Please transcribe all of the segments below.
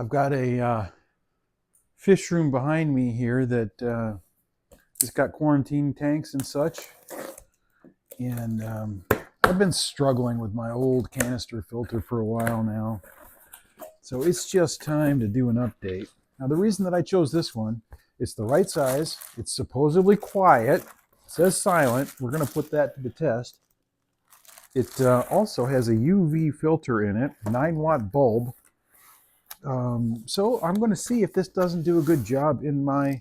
I've got a fish room behind me here that has got quarantine tanks and such. And I've been struggling with my old canister filter for a while now. So it's just time to do an update. Now, the reason that I chose this one, it's the right size. It's supposedly quiet. It says silent. We're going to put that to the test. It also has a UV filter in it, 9-watt bulb. So I'm going to see if this doesn't do a good job in my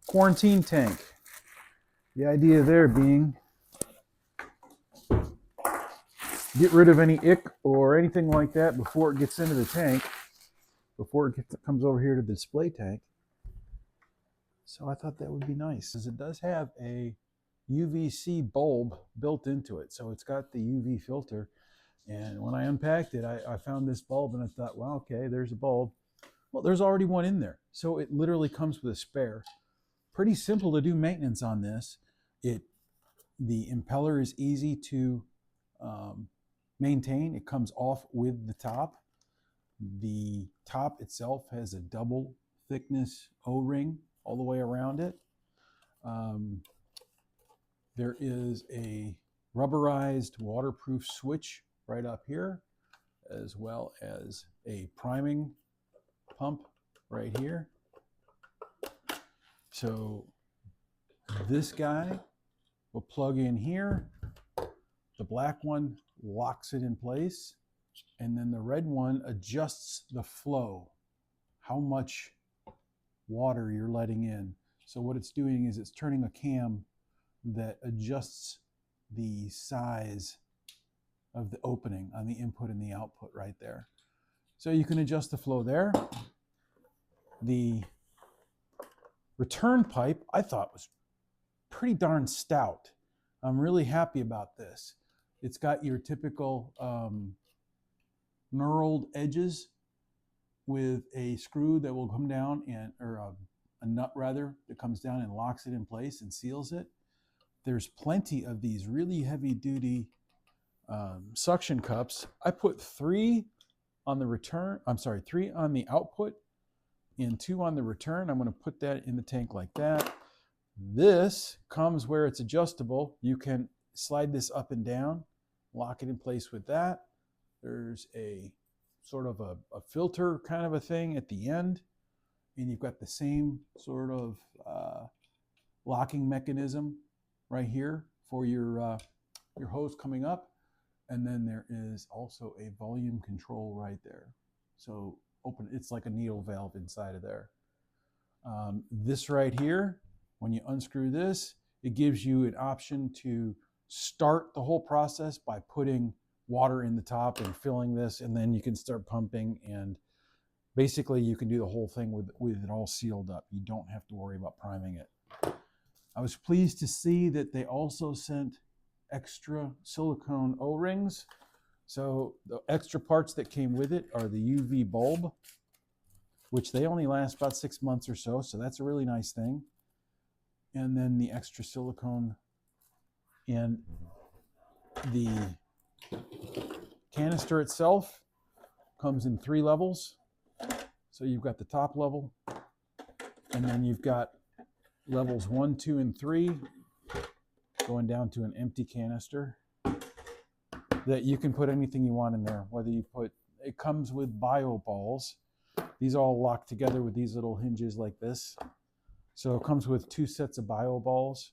quarantine tank. The idea there being get rid of any ick or anything like that before it gets into the tank, before it comes over here to the display tank. So I thought that would be nice, because it does have a UVC bulb built into it. So it's got the UV filter. And when I unpacked it, I found this bulb and I thought, well, okay, there's a bulb. Well, there's already one in there. So it literally comes with a spare. Pretty simple to do maintenance on this. The impeller is easy to maintain. It comes off with the top. The top itself has a double thickness O-ring all the way around it. There is a rubberized waterproof switch right up here, as well as a priming pump right here. So this guy will plug in here. The black one locks it in place, and then the red one adjusts the flow, how much water you're letting in. So what it's doing is it's turning a cam that adjusts the size of the opening on the input and the output right there. So you can adjust the flow there. The return pipe I thought was pretty darn stout. I'm really happy about this. It's got your typical knurled edges with a screw that will come down or a nut rather that comes down and locks it in place and seals it. There's plenty of these really heavy duty suction cups. I put 3 on the return. I'm sorry, 3 on the output and 2 on the return. I'm going to put that in the tank like that. This comes where it's adjustable. You can slide this up and down, lock it in place with that. There's a sort of a filter kind of a thing at the end, and you've got the same sort of locking mechanism right here for your hose coming up. And then there is also a volume control right there. So open, it's like a needle valve inside of there. This right here, when you unscrew this, it gives you an option to start the whole process by putting water in the top and filling this, and then you can start pumping, and basically you can do the whole thing with it all sealed up. You don't have to worry about priming it. I was pleased to see that they also sent extra silicone O-rings. So the extra parts that came with it are the UV bulb, which they only last about 6 months or so. So that's a really nice thing. And then the extra silicone, and the canister itself comes in 3 levels. So you've got the top level, and then you've got levels 1, 2, and 3 going down to an empty canister that you can put anything you want in there. Whether you put, it comes with bio balls. These all lock together with these little hinges like this. So it comes with 2 sets of bio balls.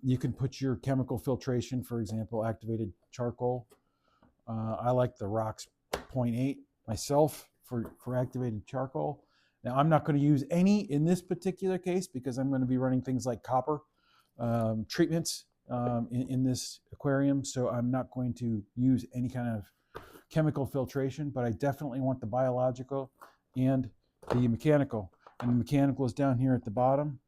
You can put your chemical filtration, for example, activated charcoal. I like the ROX 0.8 myself for activated charcoal. Now, I'm not going to use any in this particular case because I'm going to be running things like copper treatments in this aquarium. So I'm not going to use any kind of chemical filtration, but I definitely want the biological and the mechanical. And the mechanical is down here at the bottom.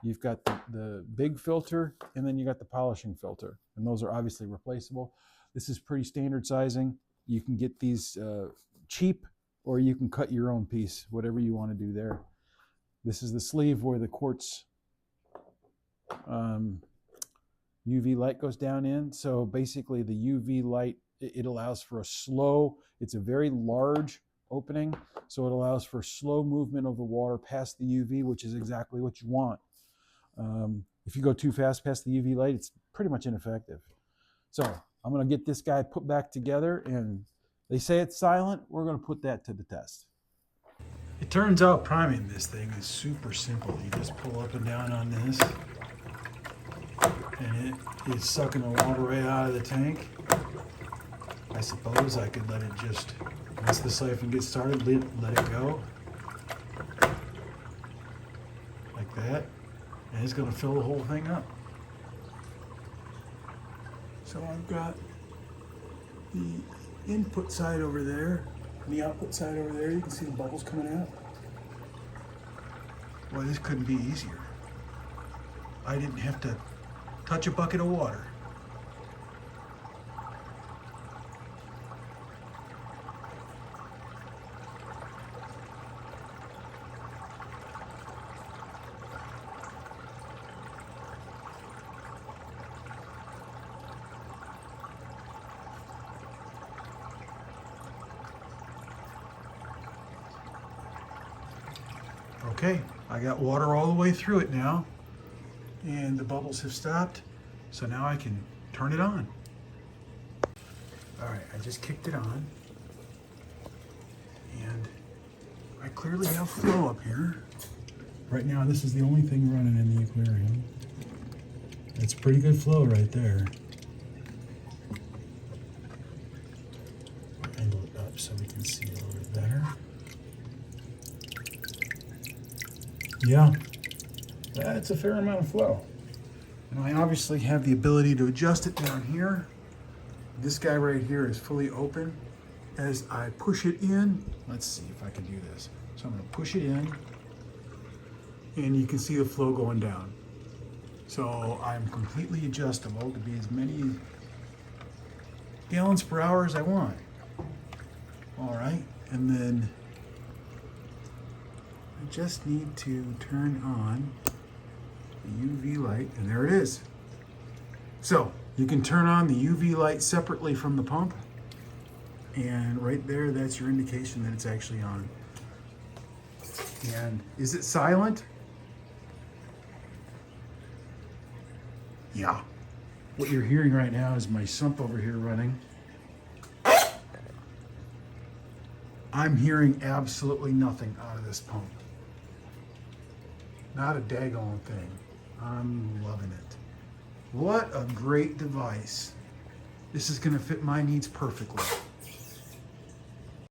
You've got the big filter, and then you got the polishing filter. And those are obviously replaceable. This is pretty standard sizing. You can get these cheap, or you can cut your own piece, whatever you want to do there. This is the sleeve where the quartz UV light goes down in. So basically the UV light, it allows for a slow, it's a very large opening, so it allows for slow movement of the water past the UV, which is exactly what you want. If you go too fast past the UV light, it's pretty much ineffective. So I'm going to get this guy put back together, and they say it's silent. We're going to put that to the test. It turns out priming this thing is super simple. You just pull up and down on this, and it is sucking the water right out of the tank. I suppose I could let it just, once the siphon gets started, let it go. Like that. And it's going to fill the whole thing up. So I've got the input side over there, and the output side over there. You can see the bubbles coming out. Boy, this couldn't be easier. I didn't have to touch a bucket of water. Okay, I got water all the way through it now, and the bubbles have stopped, so now I can turn it on. All right, I just kicked it on, and I clearly have flow up here. Right now, this is the only thing running in the aquarium. It's pretty good flow right there. Angle it up so we can see a little bit better. Yeah, that's a fair amount of flow. And I obviously have the ability to adjust it down here. This guy right here is fully open. As I push it in, let's see if I can do this. So I'm going to push it in, and you can see the flow going down. So I'm completely adjustable to be as many gallons per hour as I want. All right, and then I just need to turn on the UV light, and there it is. So you can turn on the UV light separately from the pump, and right there, that's your indication that it's actually on. And is it silent? Yeah. What you're hearing right now is my sump over here running. I'm hearing absolutely nothing out of this pump. Not a daggone thing. I'm loving it. What a great device. This is going to fit my needs perfectly.